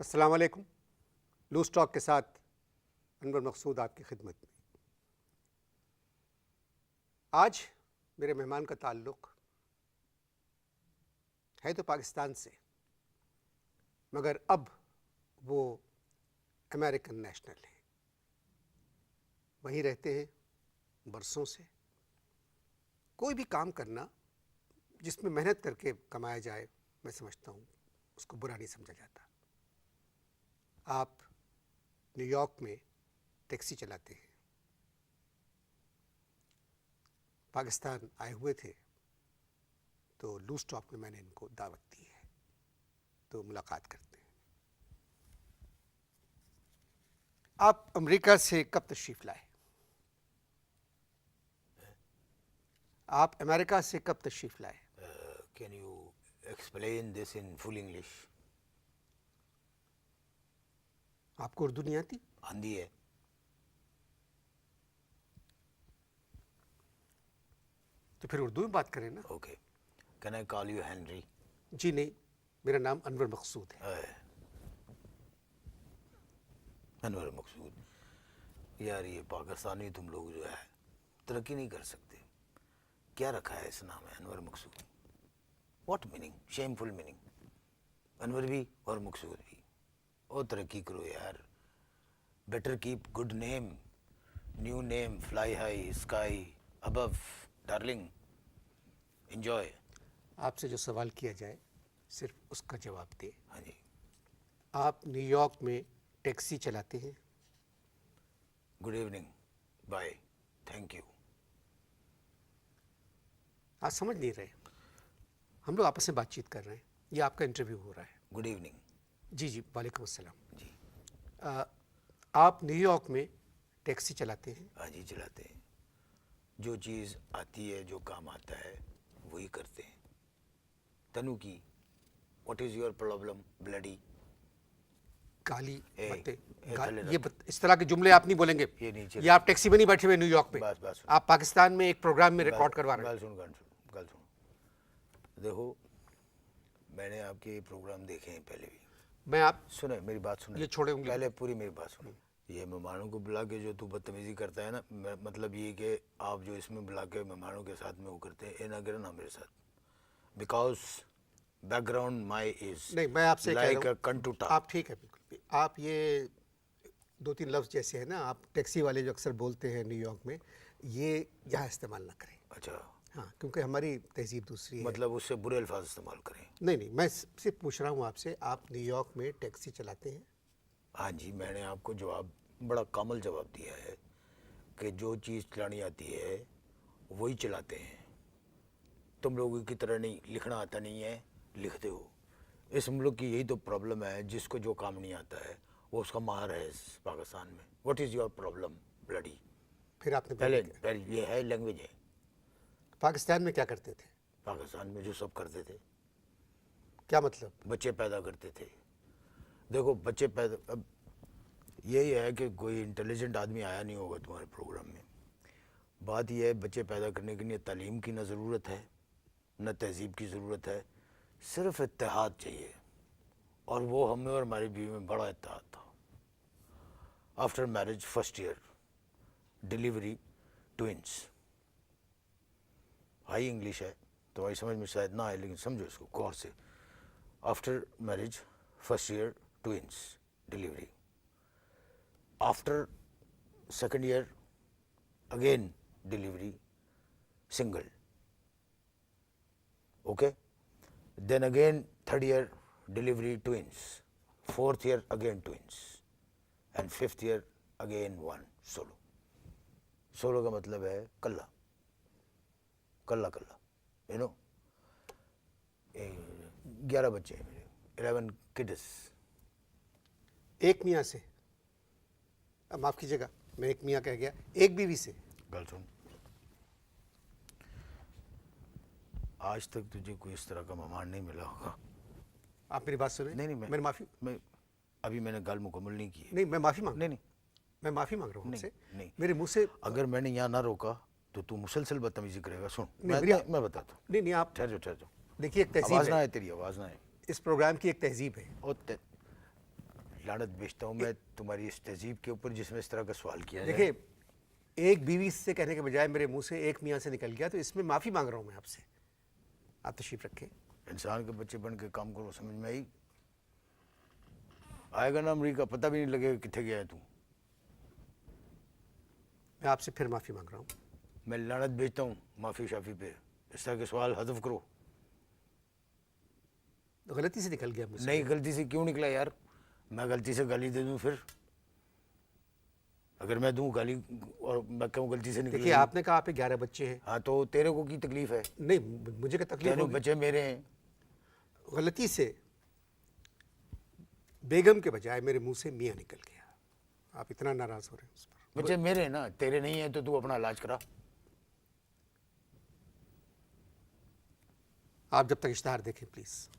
अस्सलाम वालेकुम। Loose talk के साथ अनवर मकसूद आपकी खिदमत में। आज मेरे मेहमान का ताल्लुक़ है तो पाकिस्तान से, मगर अब वो अमेरिकन नेशनल हैं, वहीं रहते हैं बरसों से। कोई भी काम करना जिसमें मेहनत करके कमाया जाए, मैं समझता हूँ उसको बुरा नहीं समझा जाता। आप न्यूयॉर्क में टैक्सी चलाते हैं, पाकिस्तान आए हुए थे तो लूज़ टॉक में मैंने इनको दावत दी है, तो मुलाकात करते हैं। आप अमेरिका से कब तशरीफ़ लाए? आप अमेरिका से कब तशरीफ़ लाए? Can you explain this in full English? आपको उर्दू नहीं आती? आंधी है। तो फिर उर्दू में बात करें ना। Okay. Can I call you Henry? जी नहीं, मेरा नाम अनवर मकसूद है। अनवर मकसूद। यार ये पाकिस्तानी तुम लोग जो है तरक्की नहीं कर सकते। क्या रखा है इस नाम है अनवर मकसूद? What meaning? Shameful meaning. Anwar भी और मकसूद भी। और तरक्की करो यार। Better keep good name. New name. Fly high. Sky. Above. Darling. Enjoy. आपसे जो सवाल किया जाए सिर्फ उसका जवाब दे। हाँ जी। आप न्यूयॉर्क में टैक्सी चलाते हैं? Good evening, bye, thank you. आप समझ नहीं रहे, हम लोग आपस में बातचीत कर रहे हैं, ये आपका इंटरव्यू हो रहा है। Good evening. जी जी, वालेकुम अस्सलाम। जी। आप न्यूयॉर्क में टैक्सी चलाते हैं? हाँ जी, चलाते हैं। जो चीज़ आती है, जो काम आता है, वही करते हैं। तनु की, what is your problem bloody? काली बत्ते थले इस तरह के जुमले आप नहीं बोलेंगे। ये नीचे ये आप टैक्सी में नहीं बैठे हुए न्यूयॉर्क में, बस आप पाकिस्तान में एक प्रोग्राम में रिकॉर्ड करवा रहे हैं। गल सुन। देखो, मैंने आपके प्रोग्राम देखे हैं पहले भी। मैं आप सुने मेरी बात सुने, ये छोड़े उंगली पहले पूरी मेरी बात सुनो। ये मेहमानों को बुला के जो तू बदतमीजी करता है ना, मतलब ये कि आप जो इसमें बुला के मेहमानों के साथ में वो करते हैं, ये ना करो ना मेरे साथ। बिकॉज बैकग्राउंड माई इज नहीं, मैं आपसे लाइक अ कंटूटा। आप ठीक है, बिल्कुल भी। आप ये दो तीन लफ्ज़ जैसे है ना, आप टैक्सी वाले जो अक्सर बोलते हैं न्यूयॉर्क में, ये यहाँ इस्तेमाल ना करें। अच्छा, हाँ, क्योंकि हमारी तहजीब दूसरी है। मतलब उससे बुरे अल्फाज इस्तेमाल करें? नहीं नहीं, मैं सिर्फ पूछ रहा हूँ आपसे, आप न्यूयॉर्क में टैक्सी चलाते हैं? हाँ जी, मैंने आपको जवाब बड़ा कामल जवाब दिया है कि जो चीज़ चलानी आती है वही चलाते हैं। तुम लोगों की तरह नहीं, लिखना आता नहीं है, लिखते हो। इस मुल्क की यही तो प्रॉब्लम है, जिसको जो काम नहीं आता है वो उसका माहर है इस पाकिस्तान में। What is your problem bloody? फिर आपने पहले ये है, लैंग्वेज है। पाकिस्तान में क्या करते थे? पाकिस्तान में जो सब करते थे। क्या मतलब? बच्चे पैदा करते थे। देखो, बच्चे पैदा, अब यही है कि कोई इंटेलिजेंट आदमी आया नहीं होगा तुम्हारे प्रोग्राम में। बात यह है, बच्चे पैदा करने के लिए तालीम की ना ज़रूरत है, न तहजीब की ज़रूरत है, सिर्फ इत्तेहाद चाहिए। और वो हमें और हमारी बीवी में बड़ा इत्तेहाद था। After marriage first year delivery twins. High English है तुम्हारी समझ में शायद ना आए, लेकिन समझो इसको गौर से। After marriage first year twins delivery. After second year again delivery single. Okay, then again third year delivery twins, fourth year again twins, and fifth year again one solo. Solo का मतलब है कल्ला, कल्ला कल्ला, यू नो। 11 बच्चे हैं मेरे, 11 kids. एक मियाँ से, माफ़ कीजिएगा मैं एक मियाँ कह गया, एक बीवी से? गल सुन, आज तक तुझे कोई इस तरह का मेहमान नहीं मिला होगा। आप मेरी बात सुने। नहीं, मेरी माफ़ी। अभी मैंने गल मुकम्मल नहीं की है। नहीं, मैं माफ़ी मांग नहीं, मैं माफ़ी मांग रहा हूँ आपसे। नहीं, मेरे मुंह से अगर मैंने यहाँ ना रोका तो तू मुसलसल बदतमीजी करेगा। सुन, नहीं, मैं बताता हूँ। नहीं नहीं, आप ठहर जाओ। देखिए, एक तहजीब आवाज़ ना है, है तेरी, आवाज़ ना है। इस प्रोग्राम की एक तहजीब है। लानत भेजता हूँ मैं तुम्हारी इस तहजीब के ऊपर जिसमें इस तरह का सवाल किया जाए। देखिए, एक बीवी से कहने के बजाय मेरे मुंह से एक मियाँ से निकल गया, तो इसमें माफ़ी मांग रहा हूँ मैं आपसे। आप तशरीफ रखें। इंसान के बच्चे बन के काम करो, समझ में आई? आएगा ना अमरीका, पता भी नहीं लगेगा कितने गया है तू। मैं आपसे फिर माफ़ी मांग रहा हूँ। मैं लानत भेजता हूँ माफ़ी शाफी पे, इस तरह के सवाल हज़फ करो। तो गलती से निकल गया मुझसे। नहीं, गलती से क्यों निकला यार? मैं गलती से गाली दे दूँ फिर? अगर मैं दूँ गाली और मैं कहूँ गलती से निकल देखिए, आपने कहा आप 11 बच्चे हैं। हाँ, तो तेरे को की तकलीफ है? नहीं, मुझे क्या तकलीफ तेरे होगी? बच्चे मेरे हैं। गलती से बेगम के बजाय मेरे मुंह से मियाँ निकल गया। आप इतना नाराज हो रहे हैं उस पर। बच्चे मेरे हैं ना, तेरे नहीं है तो तू अपना इलाज करा। आप जब तक इश्तहार देखें प्लीज।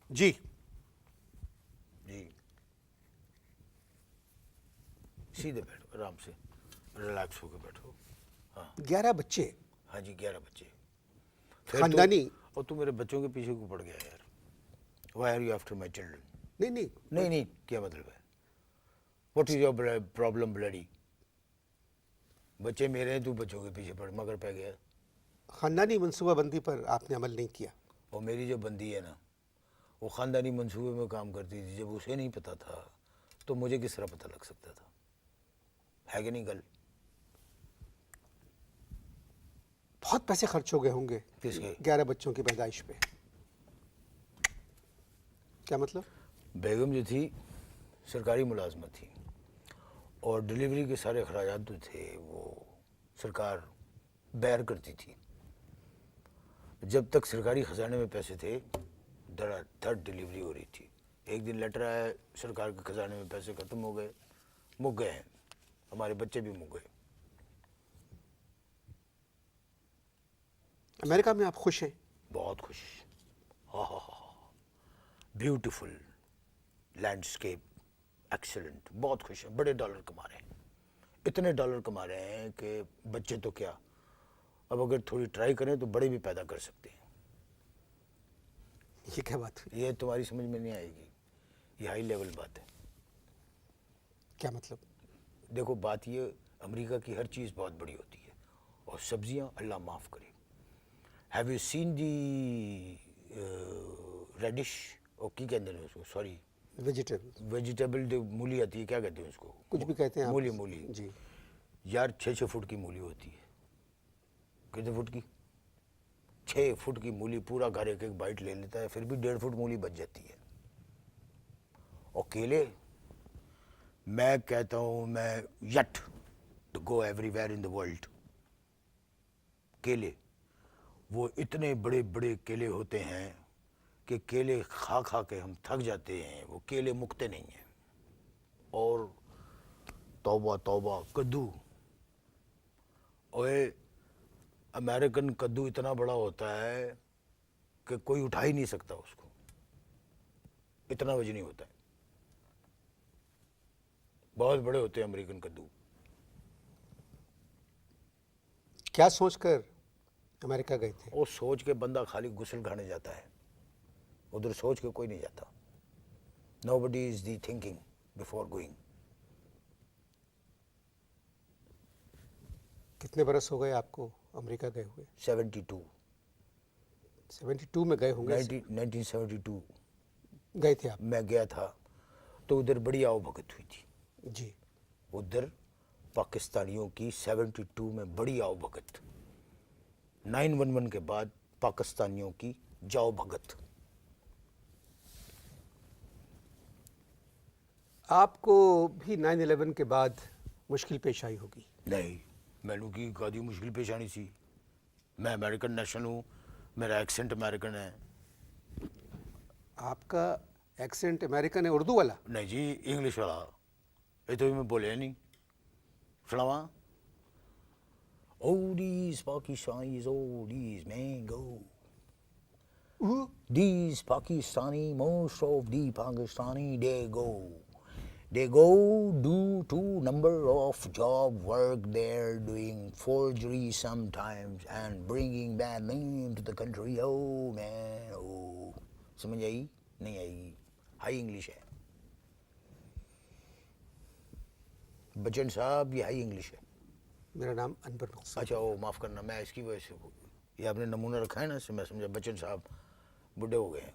जी जी, सीधे बैठो, आराम से रिलैक्स होकर बैठो। हाँ 11 बच्चे, हाँ जी, 11 बच्चे। फिर खानदानी। और तू मेरे बच्चों के पीछे क्यों पड़ गया यार? Why are you after my children? नहीं नहीं, नहीं नहीं, क्या मतलब है? What is your problem bloody? बच्चे मेरे हैं, तू बच्चों के पीछे पड़ मगर पै गया। खानदानी मनसूबाबंदी पर आपने अमल नहीं किया। और मेरी जो बंदी है ना, वो ख़ानदानी मंसूबे में काम करती थी। जब उसे नहीं पता था तो मुझे किस तरह पता लग सकता था? है कि नहीं गल? बहुत पैसे खर्च हो गए होंगे किसके? 11 बच्चों की पैदाइश पे। क्या मतलब? बेगम जो थी सरकारी मुलाजमत थी और डिलीवरी के सारे अखराजात जो थे वो सरकार बैर करती थी। जब तक सरकारी ख़जाने में पैसे थे धड़ाधड़ डिलीवरी हो रही थी। एक दिन लेटर आया, सरकार के ख़जाने में पैसे ख़त्म हो गए, मुक गए हैं, हमारे बच्चे भी मुक गए। अमेरिका में आप खुश हैं? बहुत खुश। हाँ हाँ हाँ, ब्यूटीफुल लैंडस्केप, एक्सीलेंट, बहुत खुश है। बड़े डॉलर कमा रहे हैं, इतने डॉलर कमा रहे हैं कि बच्चे तो क्या, अब अगर थोड़ी ट्राई करें तो बड़े भी पैदा कर सकते हैं। ये क्या बात हुई? ये तुम्हारी समझ में नहीं आएगी, ये हाई लेवल बात है। क्या मतलब? देखो बात ये, अमेरिका की हर चीज़ बहुत बड़ी होती है और सब्जियां अल्लाह माफ़ करे। Have you seen the radish और की कहते हैं उसको, सॉरी वेजिटेबल जो मूली आती है, क्या कहते हैं उसको? कुछ भी कहते हैं आप। मूली जी। यार 6-6 फुट की मूली होती है। कितने फुट की? 6 फुट की मूली, पूरा घर एक एक बाइट ले लेता है, फिर भी 1.5 फुट मूली बच जाती है। और केले, मैं कहता हूँ मैं yet to go everywhere in the world. केले, वो इतने बड़े बड़े केले होते हैं कि केले खा खा के हम थक जाते हैं, वो केले मुकते नहीं हैं। और तौबा तौबा, कद्दू, ओए अमेरिकन कद्दू इतना बड़ा होता है कि कोई उठा ही नहीं सकता उसको, इतना वजनी होता है। बहुत बड़े होते हैं अमेरिकन कद्दू। क्या सोचकर अमेरिका गए थे? वो सोच के बंदा खाली गुस्ल खाने जाता है, उधर सोच के कोई नहीं जाता। Nobody is the thinking before going. कितने बरस हो गए आपको अमेरिका गए हुए? 72। 72 में गए होंगे। 1972 गए थे आप? मैं गया था तो उधर बड़ी आओ भगत हुई थी। जी। उधर पाकिस्तानियों की 72 में बड़ी आओ भगत, 9/11 के बाद पाकिस्तानियों की जाओ भगत। आपको भी 9/11 के बाद मुश्किल पेश आई होगी? नहीं, मैनू की कादी मुश्किल पेश आनी सी। मैं अमेरिकन नेशनल हूँ, मेरा एक्सेंट अमेरिकन है। आपका एक्सेंट अमेरिकन है, उर्दू वाला? नहीं जी, इंग्लिश वाला। ये तो मैं बोलिया नहीं, सुनावा। Oh these Pakistanis, oh these mango. These Pakistani, most of the Pakistani, they go due to number of job work they're doing, forgery sometimes, and bringing bad name to the country. Oh man, oh. समझ आई? नहीं आएगी, high English है बच्चन साहब, ये high English है। मेरा नाम अनवर मकसूद। अच्छा वो माफ़ करना, मैं इसकी वजह से ये आपने नमूना रखा है ना, इससे मैं समझा बच्चन साहब बूढ़े हो गए हैं।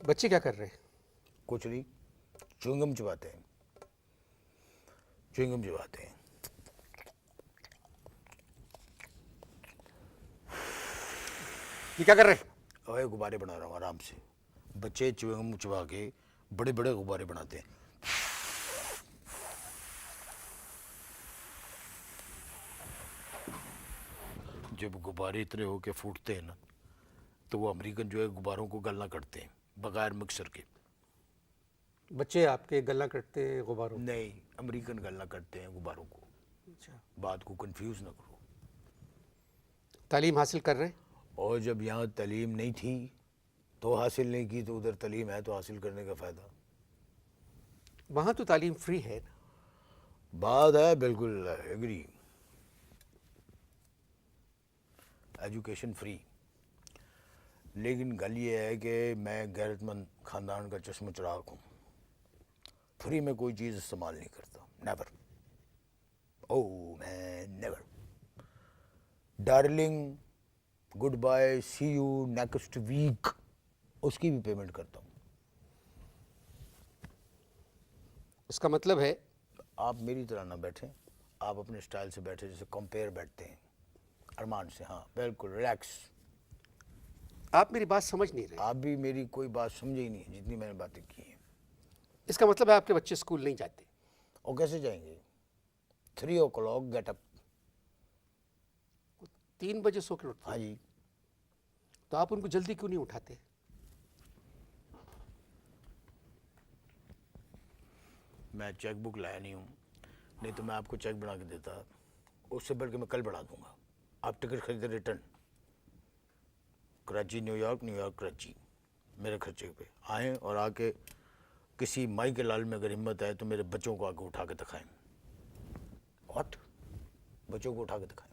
बच्चे क्या कर रहे हैं? कुछ नहीं, च्युइंगम चबाते हैं, च्युइंगम चबाते हैं। ये क्या कर रहे हैं? और ये गुब्बारे बना रहा हूँ आराम से। बच्चे च्युइंगम चबा के बड़े बड़े गुब्बारे बनाते हैं। जब गुब्बारे इतने होके फूटते हैं ना, तो वो अमेरिकन जो है गुब्बारों को गलना करते हैं बगैर मिक्सर के। बच्चे आपके गला कटते हैं गुब्बारों? नहीं, अमेरिकन गलना करते हैं गुब्बारों को। अच्छा। बात को कंफ्यूज ना करो। तालीम हासिल कर रहे हैं? और जब यहाँ तालीम नहीं थी तो हासिल नहीं की, तो उधर तालीम है तो हासिल करने का फ़ायदा। वहाँ तो तालीम फ्री है ना? बात है, बिल्कुल एग्री, एजुकेशन फ्री। लेकिन गल ये है कि मैं गैरतमंद ख़ानदान का चश्म चराग हूँ। फ्री में कोई चीज़ इस्तेमाल नहीं करता, नेवर। ओह मैं never. Darling good bye, see you next week, उसकी भी पेमेंट करता हूँ। इसका मतलब है आप मेरी तरह ना बैठें, आप अपने स्टाइल से बैठे जैसे कंपेयर बैठते हैं अरमान से। हाँ बिल्कुल रिलैक्स। आप मेरी बात समझ नहीं रहे। आप भी मेरी कोई बात समझे ही नहीं जितनी मैंने बातें की हैं। इसका मतलब है आपके बच्चे स्कूल नहीं जाते? और कैसे जाएंगे? 3 o'clock गेट अप। 3 बजे सो के उठते हाँ हैं। जी। तो आप उनको जल्दी क्यों नहीं उठाते? मैं चेक बुक लाया नहीं हूँ, नहीं तो मैं आपको चेक बना के देता। उससे बढ़ के मैं कल बढ़ा दूंगा। आप टिकट खरीदे return, Karachi New York, New York Karachi, मेरे खर्चे पे आएँ और आके किसी माई के लाल में अगर हिम्मत है तो मेरे बच्चों को आके उठा के दिखाएं। व्हाट? बच्चों को उठा के दिखाएं।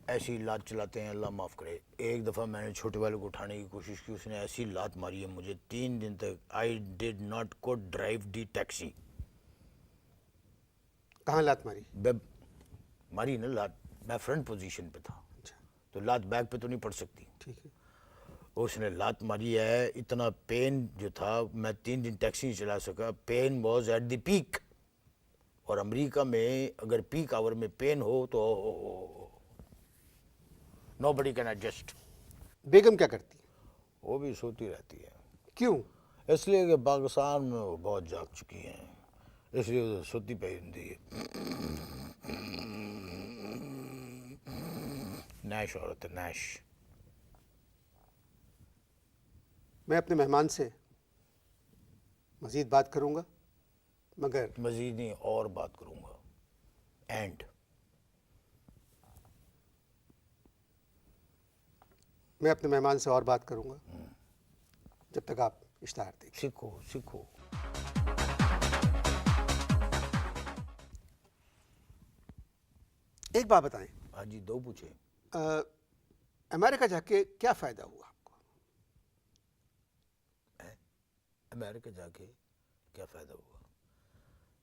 ऐसी लात चलाते हैं, अल्लाह माफ़ करे। एक दफ़ा मैंने छोटे वाले को उठाने की कोशिश की, उसने ऐसी लात मारी है मुझे 3 दिन तक। I did not could drive the taxi. कहाँ लात मारी? बेब मारी ना लात, मैं फ्रंट पोजीशन पे था, अच्छा तो लात बैक पे तो नहीं पड़ सकती। ठीक है। उसने लात मारी है, इतना पेन जो था, मैं 3 दिन टैक्सी नहीं चला सका। Pain was at the peak. और अमेरिका में अगर पीक आवर में पेन हो तो नोबडी कैन एडजस्ट। बेगम क्या करती है? वो भी सोती रहती है, क्यों? इसलिए कि पाकिस्तान में वो बहुत जाग चुकी हैं, इसलिए वो सोती पहनती है। नैश औरत है, नैश। मैं अपने मेहमान से मज़ीद बात करूंगा, मगर मजीद नहीं और बात करूँगा। एंड मैं अपने मेहमान से और बात करूंगा जब तक आप इश्तहार देखें। सीखो सीखो। एक बात बताएं, हाँ जी, 2 पूछे। अमेरिका जाके क्या फ़ायदा हुआ आपको? अमेरिका जाके क्या फ़ायदा हुआ?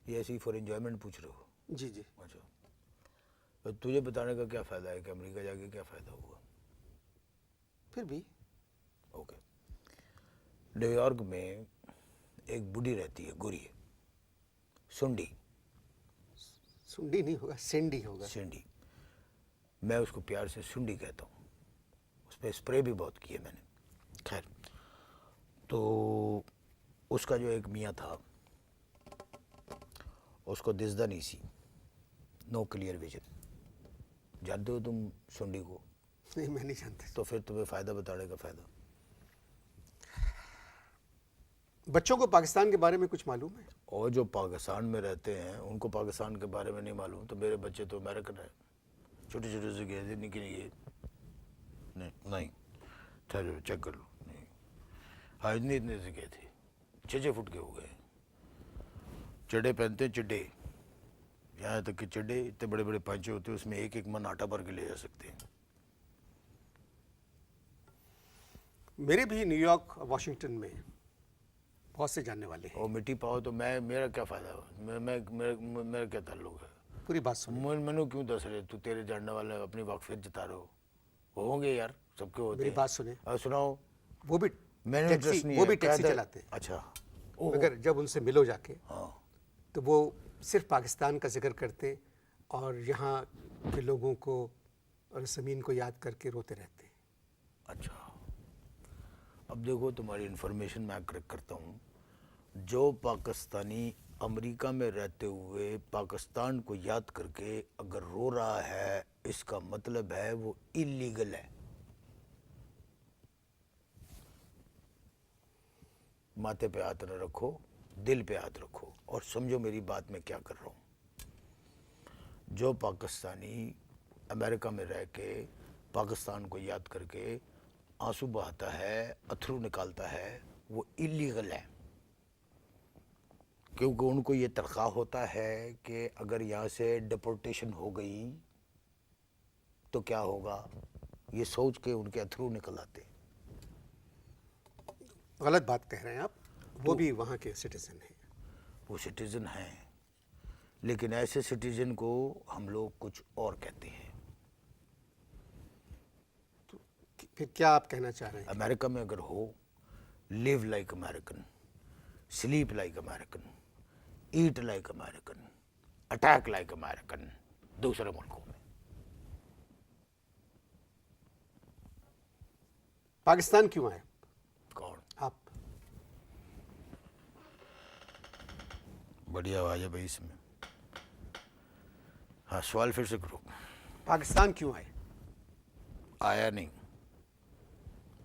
ये ऐसी फॉर एंजॉयमेंट पूछ रहे हो? जी जी। अच्छा, तो तुझे बताने का क्या फ़ायदा है कि अमेरिका जाके क्या फ़ायदा हुआ? फिर भी ओके। न्यूयॉर्क में एक बूढ़ी रहती है, गोरी है, सुंडी। सुंडी नहीं होगा, सेंडी होगा। सिंडी, मैं उसको प्यार से सुंडी कहता हूँ। उस पर स्प्रे भी बहुत किए मैंने। खैर, तो उसका जो एक मियाँ था, उसको दिसदा नहीं सी, नो क्लियर विजन। जानते हो तुम सुंडी को? नहीं, मैं नहीं जानता। तो फिर तुम्हें फ़ायदा बताने का फ़ायदा। बच्चों को पाकिस्तान के बारे में कुछ मालूम है? और जो पाकिस्तान में रहते हैं उनको पाकिस्तान के बारे में नहीं मालूम। तो मेरे बच्चे तो अमेरिकन है, छोटे छोटे से गए थे, निके निके। नहीं ठहरो चेक कर लो। नहीं, हाँ इतने इतने से गए थे, 6 फुट के हो गए। चड्डे पहनते हैं, चड्डे, यहाँ तक कि चड्डे इतने बड़े बड़े पांचे होते हैं, उसमें एक एक मन आटा भर के ले जा सकते हैं। मेरे भी न्यूयॉर्क वाशिंगटन में बहुत से जानने वाले हैं। और मिट्टी पाओ तो मैं मेरा क्या फ़ायदा? मेरा क्या ताल्लुक है? पूरी बात सुनो, मैनू क्यों दस रहे? तू तेरे जानने वाले अपनी वाकफियत जता रहे हो। होंगे यार, सबके होते मेरी हैं। बात सुने। सुनाओ। वो भी मैंने इंटरेस्ट नहीं वो है, भी क्या टैक्सी था? चलाते हैं। अच्छा। ओह। मगर जब उनसे मिलो जाके हाँ। तो वो सिर्फ पाकिस्तान का जिक्र करते हैं और यहाँ के लोगों को और ज़मीन को याद करके रोते रहते हैं। अच्छा, अब देखो तुम्हारी इन्फॉर्मेशन मैं करेक्ट करता हूँ। जो पाकिस्तानी अमेरिका में रहते हुए पाकिस्तान को याद करके अगर रो रहा है, इसका मतलब है वो इलीगल है। माथे पे हाथ न रखो, दिल पे हाथ रखो और समझो मेरी बात मैं क्या कर रहा हूँ। जो पाकिस्तानी अमेरिका में रह के पाकिस्तान को याद करके आंसू बहाता है, अथरू निकालता है, वो इलीगल है। क्योंकि उनको ये तनख्वाह होता है कि अगर यहाँ से डिपोर्टेशन हो गई तो क्या होगा, ये सोच के उनके अथरू निकल आते। गलत बात कह रहे हैं आप। वो भी वहाँ के सिटीजन हैं। वो सिटीज़न हैं, लेकिन ऐसे सिटीज़न को हम लोग कुछ और कहते हैं। फिर क्या आप कहना चाह रहे हैं? अमेरिका में अगर हो, live like American, sleep like American, eat like American, attack like American दूसरे मुल्कों में। पाकिस्तान क्यों आए कौन? आप? बढ़िया आवाज़ है भाई इसमें। हाँ, सवाल फिर से करो। पाकिस्तान क्यों आए? आया नहीं,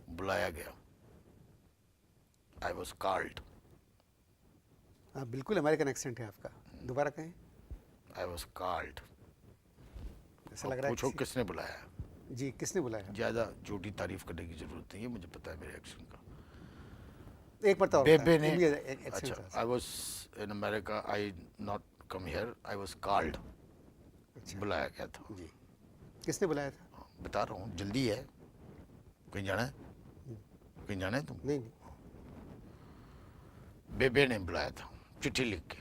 बुलाया गया। I was called. आप बिल्कुल अमेरिकन एक्सेंट है आपका, दोबारा कहें। I was called. ऐसा लग रहा है पूछो किसने बुलाया? जी, किसने बुलाया? ज़्यादा झूठी तारीफ करने की ज़रूरत नहीं है, मुझे पता है मेरे एक्शन का। एक मरतबा बेबे ने। अच्छा, अच्छा, I was in America, I not come here, I was called. बुलाया गया था। जी, किसने बुलाया था? बता रहा हूँ, जल्दी है। कहीं जाना है? कहीं जाना है तुम? नहीं नहीं, बेबे ने बुलाया था, चिट्ठी लिख के।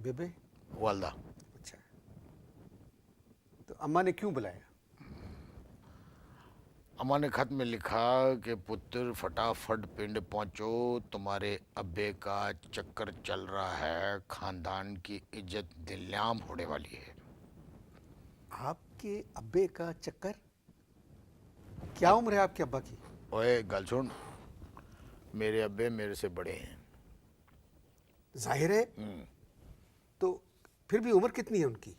बेबे? वालदा। अच्छा, तो अम्मा ने क्यों बुलाया? अम्मा ने खत में लिखा कि पुत्र फटाफट पिंड पहुंचो, तुम्हारे अब्बे का चक्कर चल रहा है, खानदान की इज्जत दिल्लाम होने वाली है। आपके अब्बे का चक्कर? क्या उम्र है आपके अब्बा की? ओए गल सुन, मेरे अब्बे मेरे से बड़े हैं। जाहिर है। तो फिर भी उम्र कितनी है उनकी?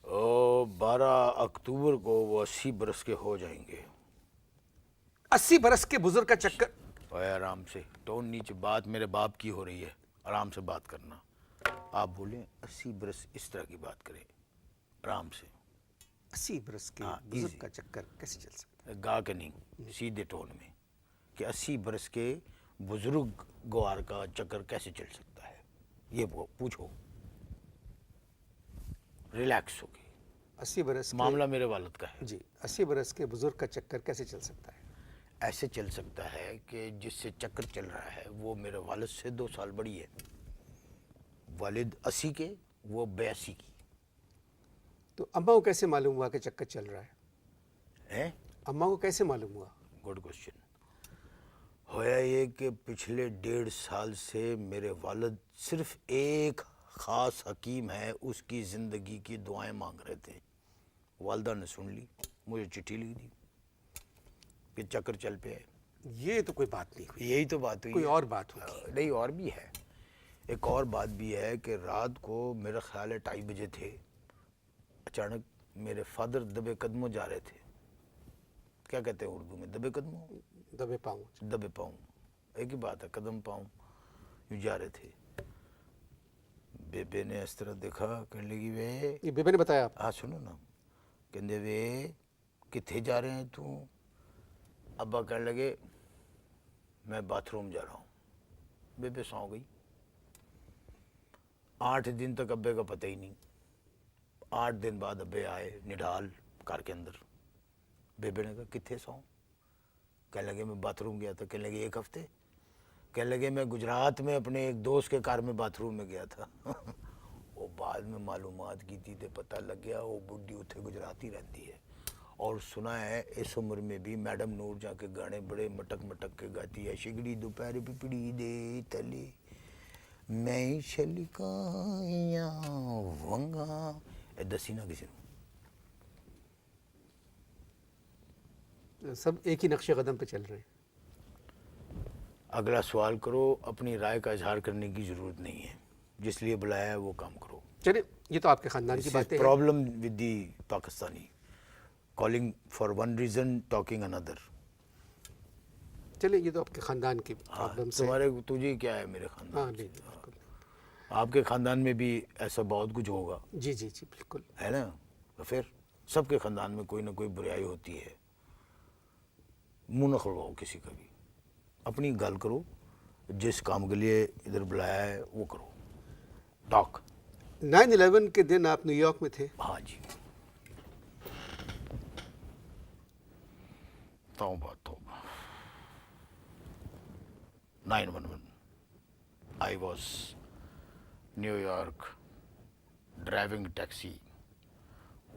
ओ 12 अक्टूबर को वो 80 बरस के हो जाएंगे। 80 बरस के बुजुर्ग का चक्कर? ओए आराम से, टोन नीचे, बात मेरे बाप की हो रही है, आराम से बात करना। आप बोले 80 बरस, इस तरह की बात करें आराम से। 80 बरस के हाँ, बुजुर्ग easy। का चक्कर कैसे चल सकता है? गा के नहीं, सीधे टोन में कि 80 बरस के बुजुर्ग ग्वार का चक्कर कैसे चल सकता है, ये वो पूछो रिलैक्स होके। 80 बरस के, मामला मेरे वालिद का है। जी, 80 बरस के बुजुर्ग का चक्कर कैसे चल सकता है? ऐसे चल सकता है कि जिससे चक्कर चल रहा है वो मेरे वालिद से 2 साल बड़ी है। वालिद 80 के, वो 82 की तो अम्मा को कैसे मालूम हुआ कि चक्कर चल रहा है? है। अम्मा को कैसे मालूम हुआ? Good question. होया ये कि पिछले 1.5 साल से मेरे वालिद सिर्फ एक ख़ास हकीम है, उसकी ज़िंदगी की दुआएं मांग रहे थे। वालदा ने सुन ली, मुझे चिट्ठी लिख दी कि चक्कर चल पे है। ये तो कोई बात नहीं हुई, यही तो बात हुई कोई है। और बात होगी। नहीं, और भी है। एक और बात भी है कि रात को मेरा ख्याल है 2:30 बजे थे, अचानक मेरे फादर दबे कदमों जा रहे थे। क्या कहते हैं उर्दू में, दबे कदमों? दबे पाऊँ? दबे पाऊँ एक ही बात है, कदम पाऊँ। यूँ जा रहे थे। बेबे ने इस तरह देखा, कहने लगी वे। ये बेबे ने बताया आप? हाँ सुनो ना, कहते वे किथे जा रहे हैं तू? अब्बा कहने लगे मैं बाथरूम जा रहा हूँ। बेबे सौ गई। 8 दिन तक अब्बे का पता ही नहीं। 8 दिन बाद अब्बे आए निढाल कार के अंदर। बेबे ने कहा किथे सौ? कहने लगे मैं बाथरूम गया था, कहने लगे 1 हफ्ते, कहने लगे मैं गुजरात में अपने एक दोस्त के कार में बाथरूम में गया था। वो बाद में मालूमात की थी तो पता लग गया वो बुढ़ी उत्थे गुजरात ही रहती है। और सुना है इस उम्र में भी मैडम नूर जाके गाने बड़े मटक मटक के गाती है, शिगड़ी दोपहर पिपड़ी दे तले मैं छलिकाया वंगा, ए दसी ना किसी सब एक ही नक्शे कदम पे चल रहे हैं। अगला सवाल करो, अपनी राय का इजहार करने की ज़रूरत नहीं है, जिस लिए बुलाया है वो काम करो। चलिए, ये तो आपके ख़ानदान की बातें हैं। Problem with the Pakistani, calling for one reason talking another. चलिए, ये तो आपके ख़ानदान की हाँ, प्रॉब्लम से। तुम्हारे तुझे क्या है मेरे खानदान हाँ से? नहीं, बिल्कुल। आपके ख़ानदान में भी ऐसा बहुत कुछ होगा, जी जी जी, बिल्कुल। है ना? तो फिर सबके ख़ानदान में कोई ना कोई बुराई होती है। मुँह न खुलवाओ किसी का भी, अपनी गल करो, जिस काम के लिए इधर बुलाया है वो करो, टॉक। 9/11 के दिन आप न्यूयॉर्क में थे। हाँ जी, तौबा तौबा। 9/11 I was New York driving taxi,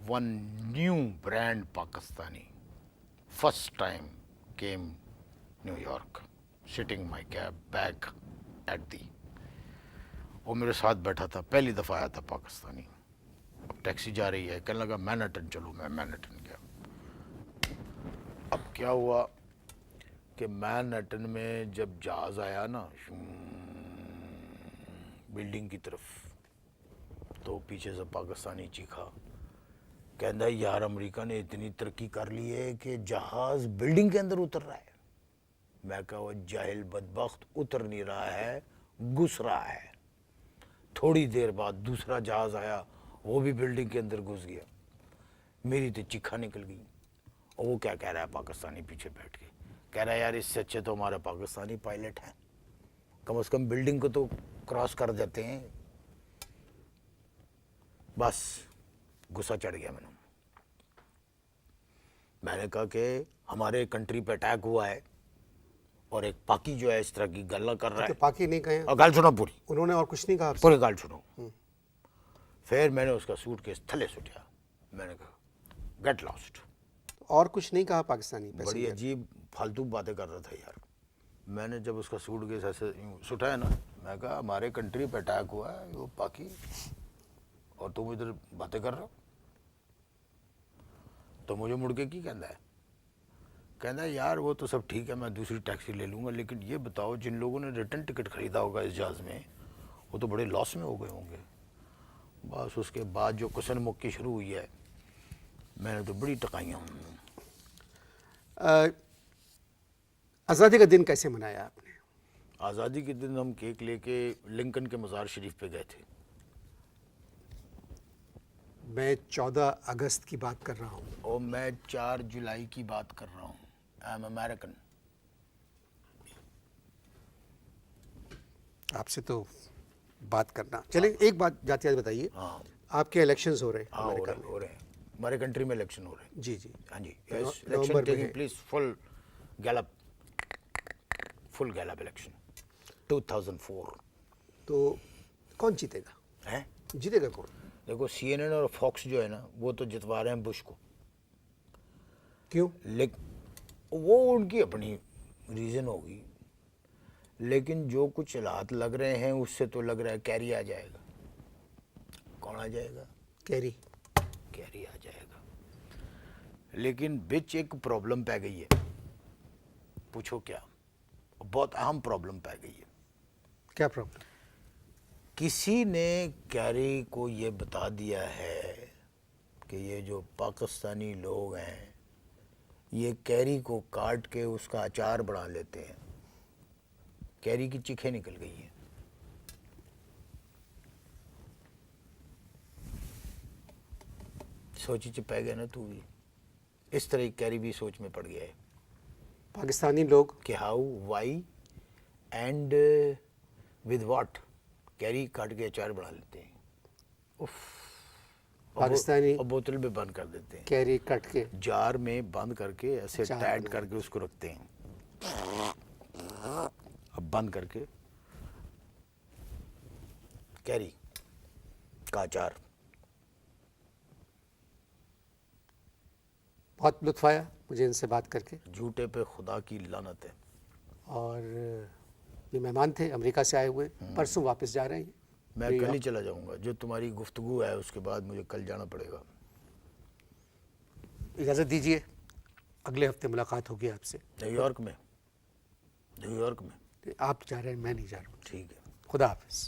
one new brand Pakistani, first time came New York, sitting my cab back at the, वो मेरे साथ बैठा था, पहली दफ़ा आया था पाकिस्तानी। अब टैक्सी जा रही है, कहने लगा मैनहट्टन चलो, मैं मैनहट्टन गया। अब क्या हुआ कि मैनहट्टन में जब जहाज़ आया ना बिल्डिंग की तरफ, तो पीछे से पाकिस्तानी चीखा, कहता यार अमेरिका ने इतनी तरक्की कर ली है कि जहाज़ बिल्डिंग के अंदर उतर रहा है। मैं कहा वो जाहिल बदबख्त उतर नहीं रहा है, घुस रहा है। थोड़ी देर बाद दूसरा जहाज़ आया, वो भी बिल्डिंग के अंदर घुस गया। मेरी तो चिखा निकल गई। और वो क्या कह रहा है पाकिस्तानी पीछे बैठ के, कह रहा है यार इससे अच्छे तो हमारे पाकिस्तानी पायलट हैं, कम से कम बिल्डिंग को तो क्रॉस कर देते हैं। बस गुस्सा चढ़ गया मैंने कहा कि हमारे कंट्री पे अटैक हुआ है और एक पाकी जो है इस तरह की गल्ला कर रहा है। तो पाकि नहीं कहे, और गाल सुनो पूरी, उन्होंने और कुछ नहीं कहा आपसे? पूरी गाल सुनो। फिर मैंने उसका सूटकेस थले सुटिया, मैंने कहा गेट लॉस्ट। और कुछ नहीं कहा पाकिस्तानी बड़ी पैसेंजर? अजीब फालतू बातें कर रहा था यार। मैंने जब उसका सूटकेस ऐसे यूं सुटाया ना, मैं कहा हमारे कंट्री पे अटैक हुआ है, वो पाकी, और तुम इधर बातें कर रहे हो। तो मुझे मुड़ के की कहता है यार वो तो सब ठीक है, मैं दूसरी टैक्सी ले लूँगा, लेकिन ये बताओ जिन लोगों ने रिटर्न टिकट ख़रीदा होगा इस जहाज़ में, वो तो बड़े लॉस में हो गए होंगे। बस उसके बाद जो कुसन मुक्की शुरू हुई है, मैंने तो बड़ी टकाइयाँ। आज़ादी का दिन कैसे मनाया आपने? आज़ादी के दिन हम केक लेके लिंकन के मज़ार शरीफ पे गए थे। मैं 14 अगस्त की बात कर रहा हूँ। और मैं 4 जुलाई की बात कर रहा हूँ। I am American. आपसे तो बात करना। चलिए, एक बात जाते जाते बताइए। हाँ आपके इलेक्शंस हो रहे हैं हाँ, हो अमेरिका रहे में? हो रहे हैं, हमारे कंट्री में इलेक्शन हो रहे हैं। जी जी। हाँ जी, नवंबर इलेक्शन में टेकिंग है। Place, full Gallup election 2004। तो कौन जीतेगा? है जीतेगा कौन? देखो CNN और फॉक्स जो है ना, वो तो जितवा रहे हैं बुश को। क्यों? लेकिन वो उनकी अपनी रीज़न होगी, लेकिन जो कुछ हालात लग रहे हैं उससे तो लग रहा है कैरी आ जाएगा। कौन आ जाएगा? कैरी। कैरी आ जाएगा। लेकिन बिच एक प्रॉब्लम पै गई है। पूछो क्या? बहुत अहम प्रॉब्लम पै गई है। क्या प्रॉब्लम? किसी ने कैरी को ये बता दिया है कि ये जो पाकिस्तानी लोग हैं, ये कैरी को काट के उसका अचार बना लेते हैं। कैरी की चिखें निकल गई हैं। सोची च पै गया ना तू भी, इस तरह कैरी भी सोच में पड़ गया है पाकिस्तानी लोग कि how why and with what carry काट के अचार बना लेते हैं। उफ। पाकिस्तानी और बोतल में बंद कर देते हैं, कैरी कट के जार में बंद करके ऐसे अचार टाइट बना करके उसको रखते हैं। अब बंद करके कैरी का अचार। बहुत लुत्फ आया मुझे इनसे बात करके। झूठे पे खुदा की लानत है। और ये मेहमान थे अमेरिका से आए हुए, परसों वापस जा रहे हैं। मैं ये कल ही चला जाऊंगा, जो तुम्हारी गुफ्तगू है उसके बाद मुझे कल जाना पड़ेगा। इजाज़त दीजिए, अगले हफ्ते मुलाकात होगी आपसे। न्यूयॉर्क में। न्यूयॉर्क में। आप जा रहे हैं, मैं नहीं जा रहा हूँ। ठीक है। खुदा हाफिज़।